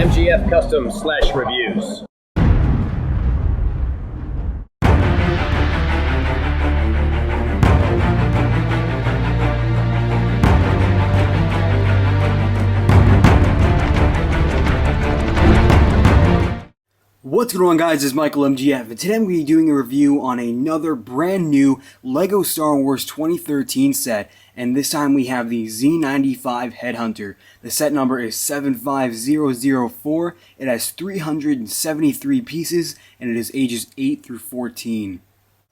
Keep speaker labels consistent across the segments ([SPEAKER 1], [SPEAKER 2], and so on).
[SPEAKER 1] MGF Custom/Reviews.
[SPEAKER 2] What's going on, guys? It's Michael MGF, and today I'm going to be doing a review on another brand new LEGO Star Wars 2013 set, and this time we have the Z-95 Headhunter. The set number is 75004, it has 373 pieces, and it is ages 8 through 14.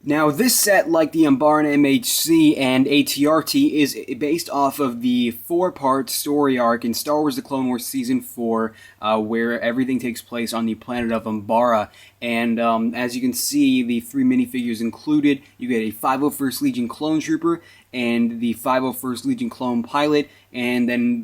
[SPEAKER 2] Now, this set, like the Umbaran MHC and ATRT, is based off of the 4-part story arc in Star Wars The Clone Wars Season 4, where everything takes place on the planet of Umbara. And as you can see, the 3 minifigures included, you get a 501st Legion Clone Trooper, and the 501st Legion Clone Pilot, and then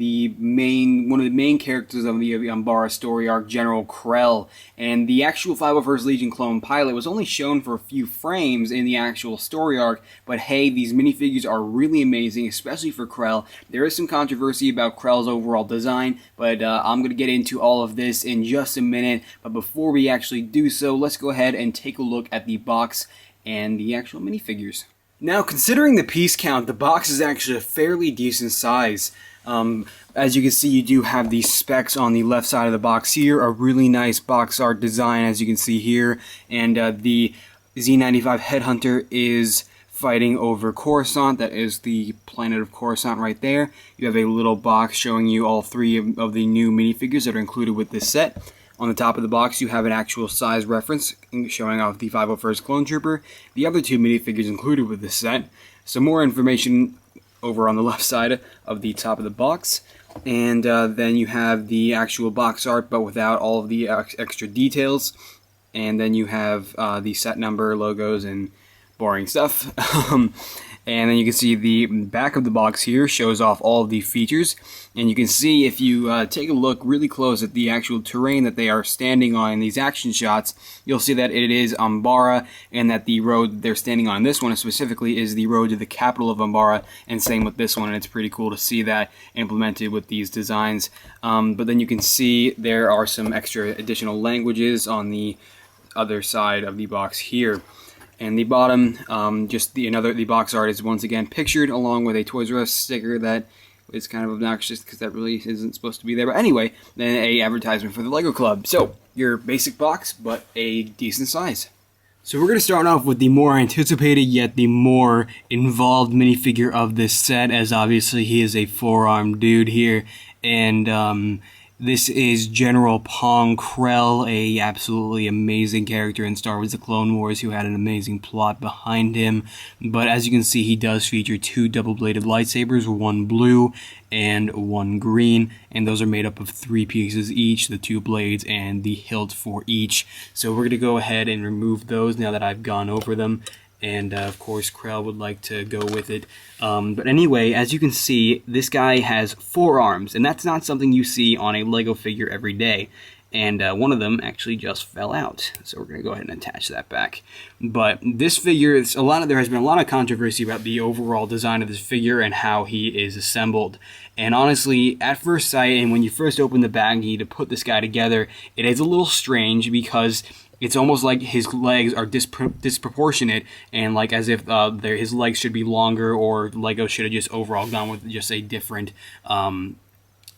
[SPEAKER 2] one of the main characters of the Umbara story arc, General Krell. And the actual 501st Legion Clone Pilot was only shown for a few frames in the actual story arc, but hey, these minifigures are really amazing, especially for Krell. There is some controversy about Krell's overall design, but I'm going to get into all of this in just a minute. But before we actually do so, let's go ahead and take a look at the box and the actual minifigures. Now, considering the piece count, the box is actually a fairly decent size. As you can see, you do have these specs on the left side of the box here, a really nice box art design, as you can see here, and the Z-95 Headhunter is fighting over Coruscant. That is the planet of Coruscant right there. You have a little box showing you all 3 of the new minifigures that are included with this set. On the top of the box, you have an actual size reference showing off the 501st Clone Trooper, the other 2 minifigures included with this set, some more information over on the left side of the top of the box, and then you have the actual box art but without all of the extra details, and then you have the set number, logos, and boring stuff. And then you can see the back of the box here shows off all of the features, and you can see if you take a look really close at the actual terrain that they are standing on in these action shots, you'll see that it is Umbara, and that the road they're standing on, this one specifically, is the road to the capital of Umbara, and same with this one, and it's pretty cool to see that implemented with these designs. But then you can see there are some extra additional languages on the other side of the box here. And the bottom, the box art is once again pictured along with a Toys R Us sticker that is kind of obnoxious because that really isn't supposed to be there. But anyway, then a advertisement for the LEGO Club. So, your basic box, but a decent size. So we're going to start off with the more anticipated yet the more involved minifigure of this set, as obviously he is a 4-armed dude here. And this is General Pong Krell, a absolutely amazing character in Star Wars The Clone Wars who had an amazing plot behind him. But as you can see, he does feature 2 double-bladed lightsabers, 1 blue and 1 green, and those are made up of 3 pieces each, the 2 blades and the hilt for each. So we're going to go ahead and remove those now that I've gone over them. And of course Krell would like to go with it. But anyway, as you can see, this guy has 4 arms, and that's not something you see on a LEGO figure every day. And one of them actually just fell out, so we're going to go ahead and attach that back. But this figure, there has been a lot of controversy about the overall design of this figure and how he is assembled. And honestly, at first sight, and when you first open the baggie to put this guy together, it is a little strange because it's almost like his legs are disproportionate, and like as if his legs should be longer, or LEGO should have just overall gone with just a different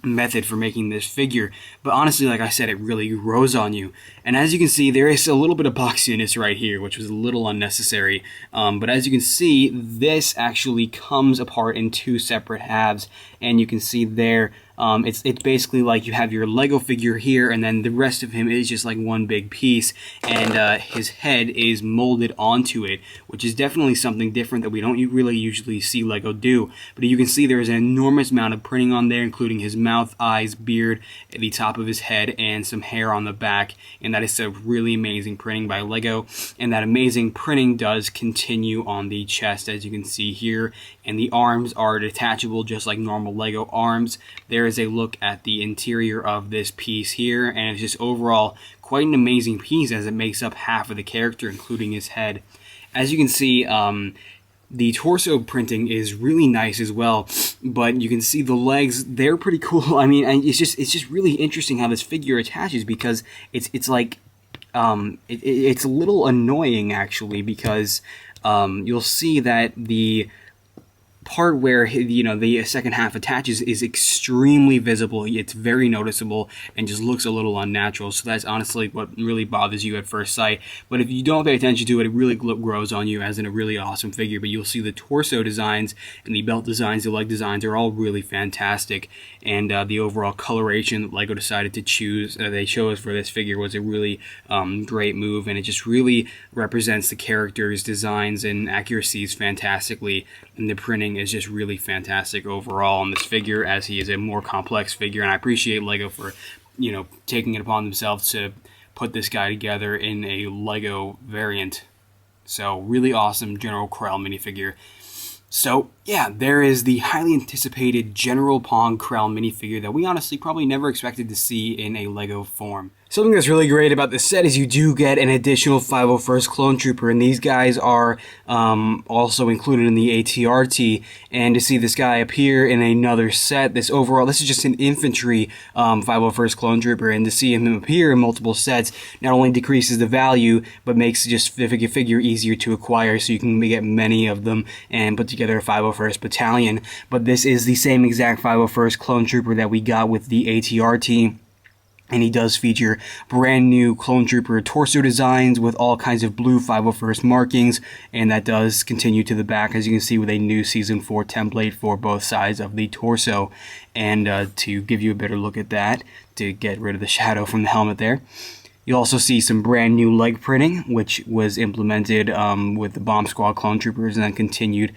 [SPEAKER 2] method for making this figure. But honestly, like I said, it really grows on you. And as you can see, there is a little bit of boxiness right here, which was a little unnecessary. But as you can see, this actually comes apart in 2 separate halves, and you can see there, it's basically like you have your Lego figure here, and then the rest of him is just like one big piece, and his head is molded onto it, which is definitely something different that we don't really usually see Lego do. But you can see there is an enormous amount of printing on there, including his mouth, eyes, beard, at the top of his head, and some hair on the back, and that is a really amazing printing by Lego. And that amazing printing does continue on the chest, as you can see here, and the arms are detachable just like normal Lego arms. There is a look at the interior of this piece here, and it's just overall quite an amazing piece as it makes up half of the character, including his head. As you can see, The torso printing is really nice as well, but you can see the legs, they're pretty cool. I mean, it's just really interesting how this figure attaches, because it's like it's a little annoying actually, because you'll see that the part where the second half attaches is extremely visible. It's very noticeable and just looks a little unnatural. So that's honestly what really bothers you at first sight. But if you don't pay attention to it, it really grows on you as in a really awesome figure. But you'll see the torso designs and the belt designs, the leg designs are all really fantastic. And the overall coloration that LEGO decided to choose, they chose for this figure, was a really great move. And it just really represents the characters, designs, and accuracies fantastically. And the printing is just really fantastic overall on this figure, as he is a more complex figure. And I appreciate LEGO for, taking it upon themselves to put this guy together in a LEGO variant. So really awesome General Krell minifigure. So yeah, there is the highly anticipated General Pong Krell minifigure that we honestly probably never expected to see in a LEGO form. Something that's really great about this set is you do get an additional 501st Clone Trooper, and these guys are also included in the ATRT. And to see this guy appear in another set, this is just an infantry 501st Clone Trooper, and to see him appear in multiple sets not only decreases the value, but makes just the figure easier to acquire, so you can get many of them and put together a 501st Battalion. But this is the same exact 501st Clone Trooper that we got with the ATRT. And he does feature brand new Clone Trooper torso designs with all kinds of blue 501st markings, and that does continue to the back, as you can see, with a new Season 4 template for both sides of the torso. And to give you a better look at that, to get rid of the shadow from the helmet there, you'll also see some brand new leg printing, which was implemented with the Bomb Squad Clone Troopers and then continued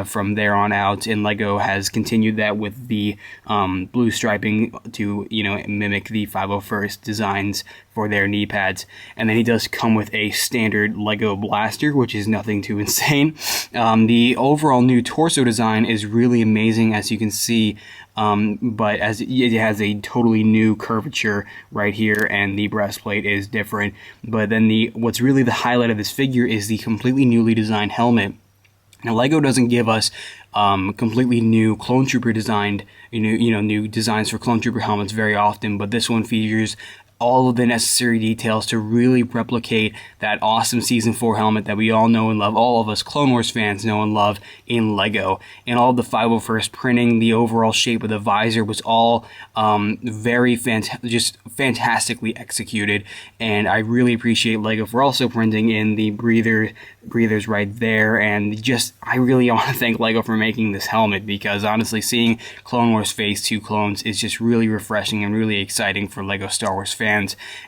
[SPEAKER 2] from there on out. And LEGO has continued that with the blue striping to, mimic the 501st designs for their knee pads. And then he does come with a standard LEGO blaster, which is nothing too insane. The overall new torso design is really amazing, as you can see. But as it has a totally new curvature right here, and the breastplate is different. But then what's really the highlight of this figure is the completely newly designed helmet. Now, LEGO doesn't give us completely new Clone Trooper designed, new designs for Clone Trooper helmets very often, but this one features all of the necessary details to really replicate that awesome Season 4 helmet that we all know and love, all of us Clone Wars fans know and love in LEGO. And all of the 501st printing, the overall shape of the visor was all very fantastically executed. And I really appreciate LEGO for also printing in the breathers right there. And I really want to thank LEGO for making this helmet, because honestly, seeing Clone Wars Phase 2 clones is just really refreshing and really exciting for LEGO Star Wars fans.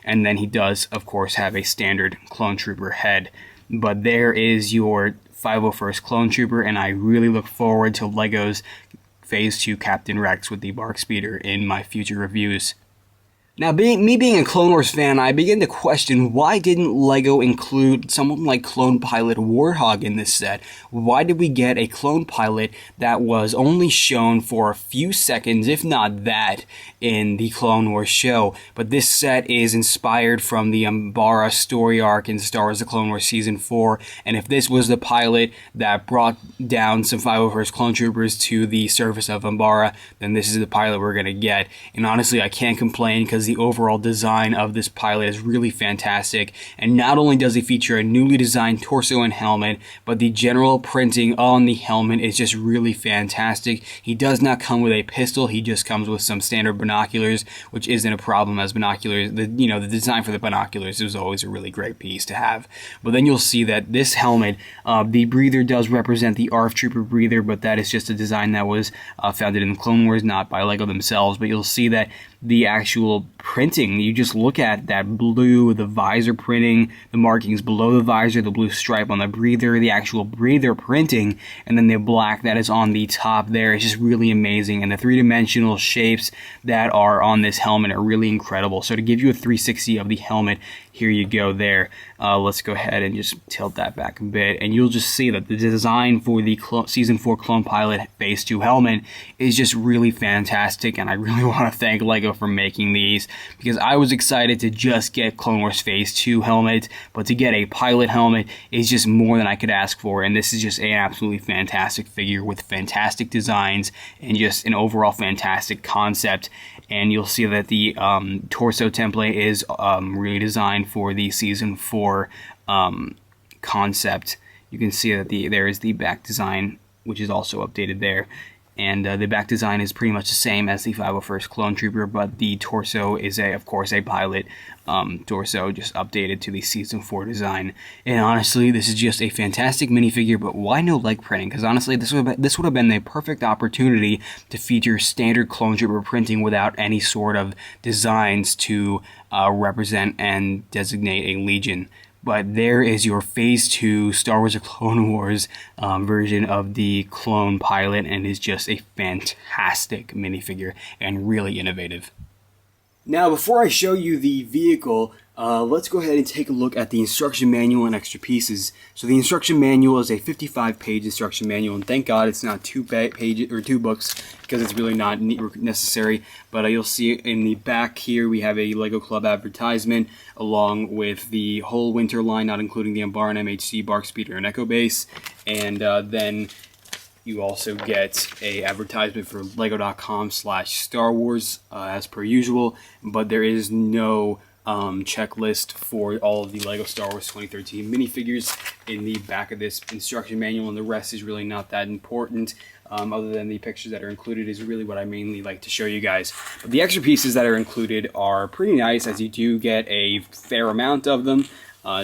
[SPEAKER 2] And then he does, of course, have a standard Clone Trooper head. But there is your 501st Clone Trooper, and I really look forward to LEGO's Phase 2 Captain Rex with the Bark Speeder in my future reviews. Now, me being a Clone Wars fan, I begin to question, why didn't LEGO include someone like Clone Pilot Warthog in this set? Why did we get a Clone Pilot that was only shown for a few seconds, if not that, in the Clone Wars show? But this set is inspired from the Umbara story arc in Star Wars The Clone Wars Season 4, and if this was the pilot that brought down some 501st Clone Troopers to the surface of Umbara, then this is the pilot we're going to get. And honestly, I can't complain, because the overall design of this pilot is really fantastic. And not only does he feature a newly designed torso and helmet, but the general printing on the helmet is just really fantastic. He does not come with a pistol, he just comes with some standard binoculars, which isn't a problem, as binoculars, the design for the binoculars was always a really great piece to have. But then you'll see that this helmet, the breather does represent the ARF Trooper breather, but that is just a design that was founded in the Clone Wars, not by LEGO themselves. But you'll see that the actual printing, you just look at that blue, the visor printing, the markings below the visor, the blue stripe on the breather, the actual breather printing, and then the black that is on the top there is just really amazing. And the three-dimensional shapes that are on this helmet are really incredible. So to give you a 360 of the helmet, here you go there. Let's go ahead and just tilt that back a bit, and you'll just see that the design for the Season 4 Clone Pilot Phase 2 helmet is just really fantastic, and I really want to thank LEGO for making these, because I was excited to just get Clone Wars Phase 2 helmet, but to get a pilot helmet is just more than I could ask for, and this is just an absolutely fantastic figure with fantastic designs and just an overall fantastic concept. And you'll see that the torso template is really designed for the Season 4 concept. You can see that there is the back design, which is also updated there. And the back design is pretty much the same as the 501st Clone Trooper, but the torso is, of course, a pilot torso, just updated to the Season 4 design. And honestly, this is just a fantastic minifigure, but why no leg printing? Because honestly, this would have been the perfect opportunity to feature standard Clone Trooper printing without any sort of designs to represent and designate a Legion. But there is your Phase 2 Star Wars: The Clone Wars version of the Clone Pilot, and is just a fantastic minifigure and really innovative. Now, before I show you the vehicle, let's go ahead and take a look at the instruction manual and extra pieces. So the instruction manual is a 55-page instruction manual, and thank God it's not 2 pages or 2 books, because it's really not necessary. But you'll see in the back here we have a LEGO Club advertisement along with the whole winter line, not including the Umbaran MHC, Bark Speeder, and Echo Base. And then you also get a advertisement for lego.com/Star Wars as per usual, but there is no checklist for all of the LEGO Star Wars 2013 minifigures in the back of this instruction manual, and the rest is really not that important. Other than the pictures that are included is really what I mainly like to show you guys. But the extra pieces that are included are pretty nice, as you do get a fair amount of them.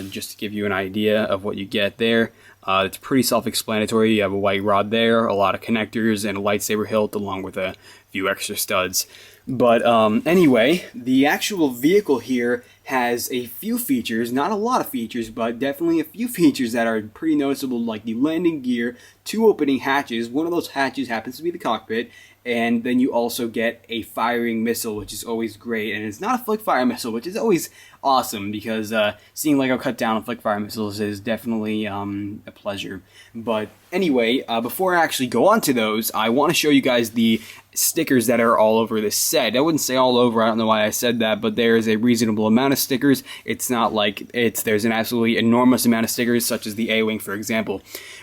[SPEAKER 2] Just to give you an idea of what you get there. It's pretty self-explanatory. You have a white rod there, a lot of connectors, and a lightsaber hilt, along with a few extra studs. But anyway, the actual vehicle here has a few features, not a lot of features, but definitely a few features that are pretty noticeable, like the landing gear, 2 opening hatches. One of those hatches happens to be the cockpit, and then you also get a firing missile, which is always great. And it's not a flick fire missile, which is always awesome, because seeing LEGO cut down on flick fire missiles is definitely a pleasure. But anyway, before I actually go on to those, I want to show you guys the stickers that are all over this set. I wouldn't say all over, I don't know why I said that, but there is a reasonable amount of stickers. It's not like there's an absolutely enormous amount of stickers, such as the A-Wing, for example.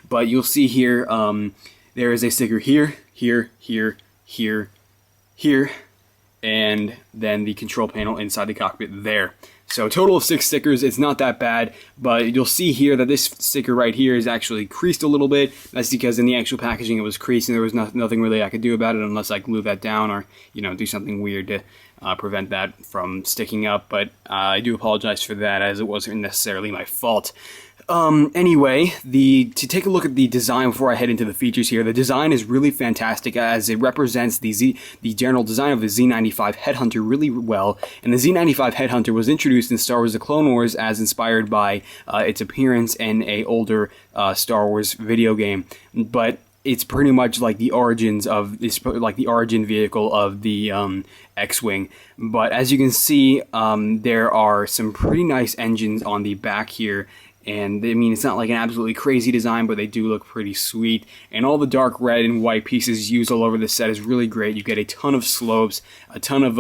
[SPEAKER 2] But you'll see here, there is a sticker here, here, here, here, here, and then the control panel inside the cockpit there. So a total of 6 stickers. It's not that bad, but you'll see here that this sticker right here is actually creased a little bit. That's because in the actual packaging it was creased, and there was nothing really I could do about it unless I glue that down or, you know, do something weird to prevent that from sticking up. But I do apologize for that, as it wasn't necessarily my fault. Anyway, to take a look at the design before I head into the features here, the design is really fantastic, as it represents the general design of the Z-95 Headhunter really well. And the Z-95 Headhunter was introduced in Star Wars: The Clone Wars as inspired by its appearance in a older Star Wars video game, but it's pretty much like the origin vehicle of the X-Wing. But as you can see, there are some pretty nice engines on the back here. And I mean, it's not like an absolutely crazy design, but they do look pretty sweet. And all the dark red and white pieces used all over the set is really great. You get a ton of slopes, a ton of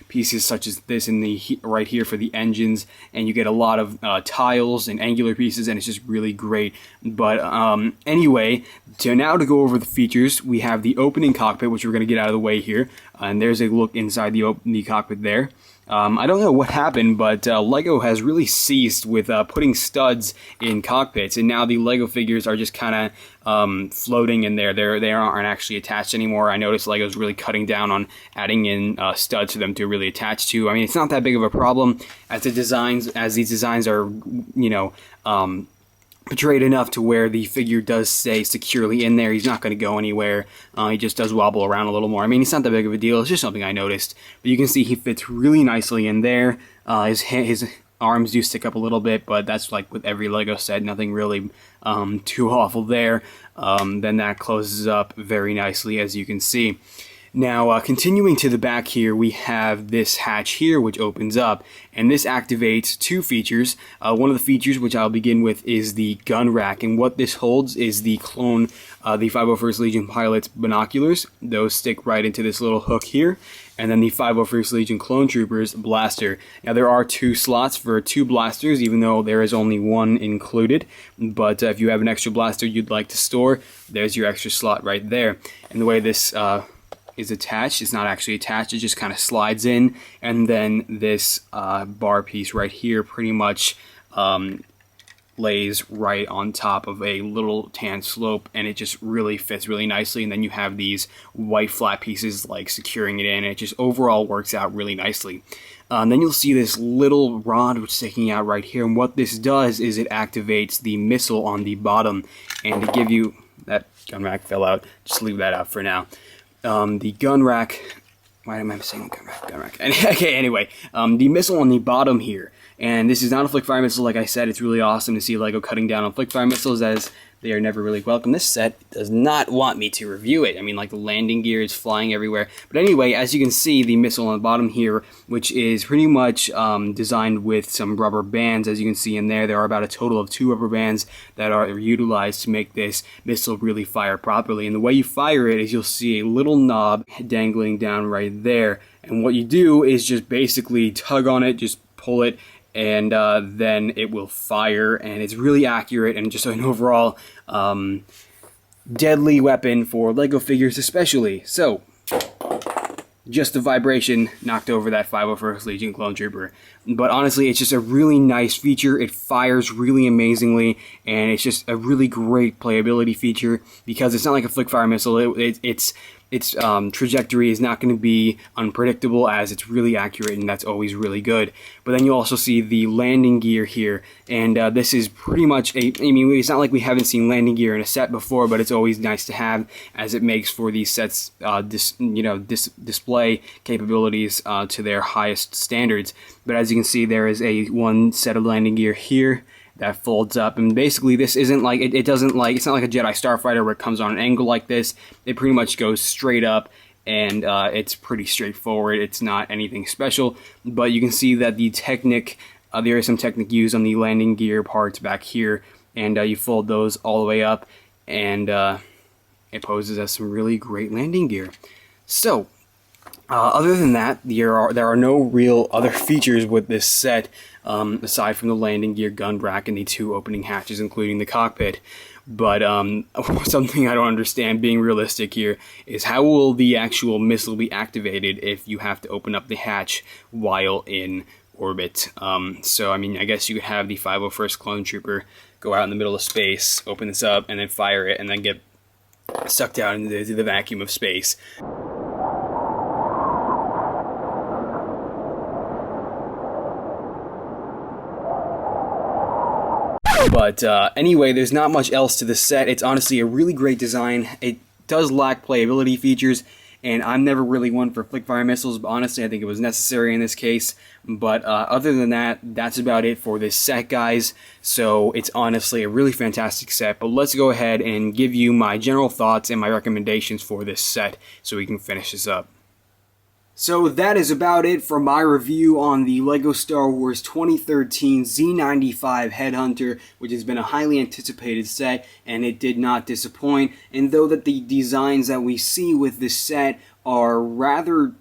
[SPEAKER 2] pieces such as this in the right here for the engines, and you get a lot of tiles and angular pieces, and it's just really great. But anyway, to go over the features, we have the opening cockpit, which we're going to get out of the way here. And there's a look inside the cockpit there. I don't know what happened, but LEGO has really ceased with putting studs in cockpits, and now the LEGO figures are just kind of floating in there. They aren't actually attached anymore. I noticed LEGO's really cutting down on adding in studs for them to really attach to. I mean, it's not that big of a problem, as these designs are, you know, portrayed enough to where the figure does stay securely in there. He's not going to go anywhere. He just does wobble around a little more. I mean, it's not that big of a deal. It's just something I noticed. But you can see he fits really nicely in there. His arms do stick up a little bit, but that's like with every LEGO set. Nothing really too awful there. Then that closes up very nicely, as you can see. Now, continuing to the back here, we have this hatch here, which opens up, and this activates two features. One of the features, which I'll begin with, is the gun rack, and what this holds is the clone, the 501st Legion pilot's binoculars. Those stick right into this little hook here, and then the 501st Legion Clone Trooper's blaster. Now, there are two slots for two blasters, even though there is only one included, but if you have an extra blaster you'd like to store, there's your extra slot right there. And the way this is attached, it's not actually attached, it just kind of slides in, and then this bar piece right here pretty much lays right on top of a little tan slope, and it just really fits really nicely. And then you have these white flat pieces like securing it in, and it just overall works out really nicely. And then you'll see this little rod which is sticking out right here, and what this does is it activates the missile on the bottom. And to give you, that gun rack fell out, just leave that out for now. The gun rack, why am I saying gun rack? Okay, anyway, the missile on the bottom here, and this is not a flick fire missile. Like I said, it's really awesome to see LEGO cutting down on flick fire missiles, as they are never really welcome. This set does not want me to review it. I mean, like, the landing gear is flying everywhere. But anyway, as you can see, the missile on the bottom here, which is pretty much designed with some rubber bands, as you can see in there. There are about a total of 2 rubber bands that are utilized to make this missile really fire properly. And the way you fire it is you'll see a little knob dangling down right there. And what you do is just basically tug on it, just pull it, and then it will fire, and it's really accurate and just an overall deadly weapon for LEGO figures especially. So, just the vibration knocked over that 501st Legion Clone Trooper. But honestly, it's just a really nice feature. It fires really amazingly, and it's just a really great playability feature because it's not like a flick fire missile. Its trajectory is not going to be unpredictable, as it's really accurate, and that's always really good. But then you also see the landing gear here, and this is pretty much I mean, it's not like we haven't seen landing gear in a set before, but it's always nice to have, as it makes for these sets display capabilities to their highest standards. But as you can see, there is one set of landing gear here that folds up, and basically this isn't like it's not like a Jedi Starfighter where it comes on an angle like this. It pretty much goes straight up, and it's pretty straightforward. It's not anything special, but you can see that the Technic, there is some Technic used on the landing gear parts back here, and you fold those all the way up, and it poses as some really great landing gear. So, other than that, there are no real other features with this set, aside from the landing gear, gun rack, and the 2 opening hatches, including the cockpit. But something I don't understand, being realistic here, is how will the actual missile be activated if you have to open up the hatch while in orbit? So, I mean, I guess you could have the 501st Clone Trooper go out in the middle of space, open this up, and then fire it, and then get sucked out into the vacuum of space. But anyway, there's not much else to the set. It's honestly a really great design. It does lack playability features, and I'm never really one for flick-fire missiles, but honestly I think it was necessary in this case. But other than that, that's about it for this set, guys. So it's honestly a really fantastic set, but let's go ahead and give you my general thoughts and my recommendations for this set so we can finish this up. So that is about it for my review on the LEGO Star Wars 2013 Z-95 Headhunter, which has been a highly anticipated set, and it did not disappoint. And though that the designs that we see with this set are rather,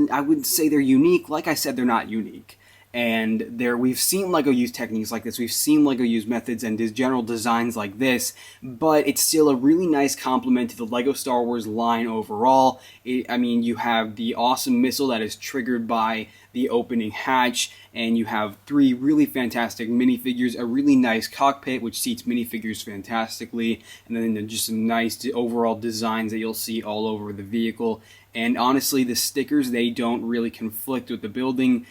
[SPEAKER 2] I wouldn't say they're unique, like I said, they're not unique. And we've seen LEGO use techniques like this, we've seen LEGO use methods and general designs like this, but it's still a really nice complement to the LEGO Star Wars line overall. I mean, you have the awesome missile that is triggered by the opening hatch, and you have 3 really fantastic minifigures, a really nice cockpit which seats minifigures fantastically, and then just some nice overall designs that you'll see all over the vehicle. And honestly, the stickers, they don't really conflict with the building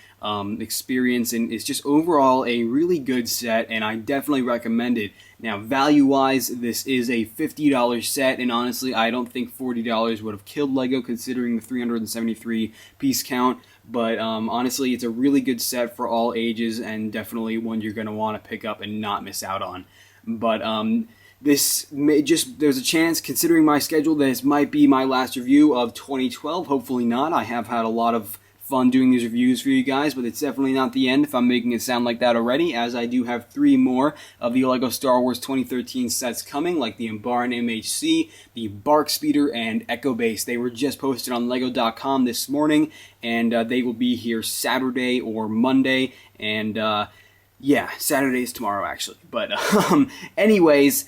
[SPEAKER 2] experience, and it's just overall a really good set, and I definitely recommend it. Now, value-wise, this is a $50 set, and honestly, I don't think $40 would have killed LEGO considering the 373 piece count. But honestly, it's a really good set for all ages, and definitely one you're going to want to pick up and not miss out on. But there's a chance, considering my schedule, that this might be my last review of 2012. Hopefully not. I have had a lot of fun doing these reviews for you guys, but it's definitely not the end if I'm making it sound like that already, as I do have 3 more of the LEGO Star Wars 2013 sets coming, like the Embarn MHC, the Bark Speeder, and Echo Base. They were just posted on LEGO.com this morning, and they will be here Saturday or Monday, and yeah, Saturday is tomorrow actually. But anyways,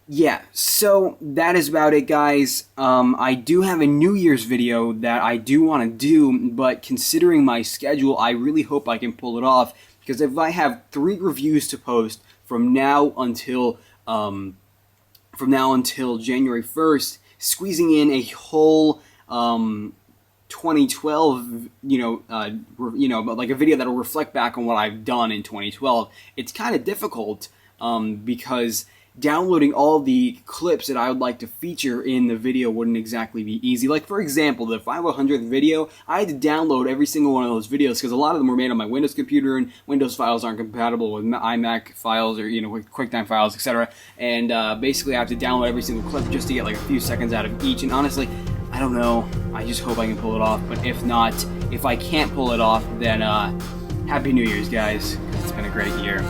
[SPEAKER 2] yeah, so that is about it, guys. I do have a New Year's video that I do want to do, but considering my schedule, I really hope I can pull it off, because if I have 3 reviews to post from now until January 1st, squeezing in a whole 2012, like a video that'll reflect back on what I've done in 2012, it's kind of difficult because downloading all the clips that I would like to feature in the video wouldn't exactly be easy. Like, for example, the 500th video, I had to download every single one of those videos because a lot of them were made on my Windows computer, and Windows files aren't compatible with iMac files or, QuickTime files, etc. And basically I have to download every single clip just to get like a few seconds out of each, and honestly, I don't know. I just hope I can pull it off, but if not, if I can't pull it off, then Happy New Year's, guys, because it's been a great year.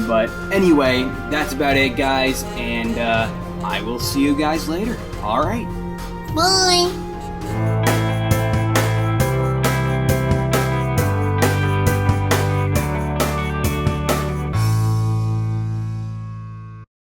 [SPEAKER 2] But anyway, that's about it, guys, and I will see you guys later. Alright.
[SPEAKER 3] Bye.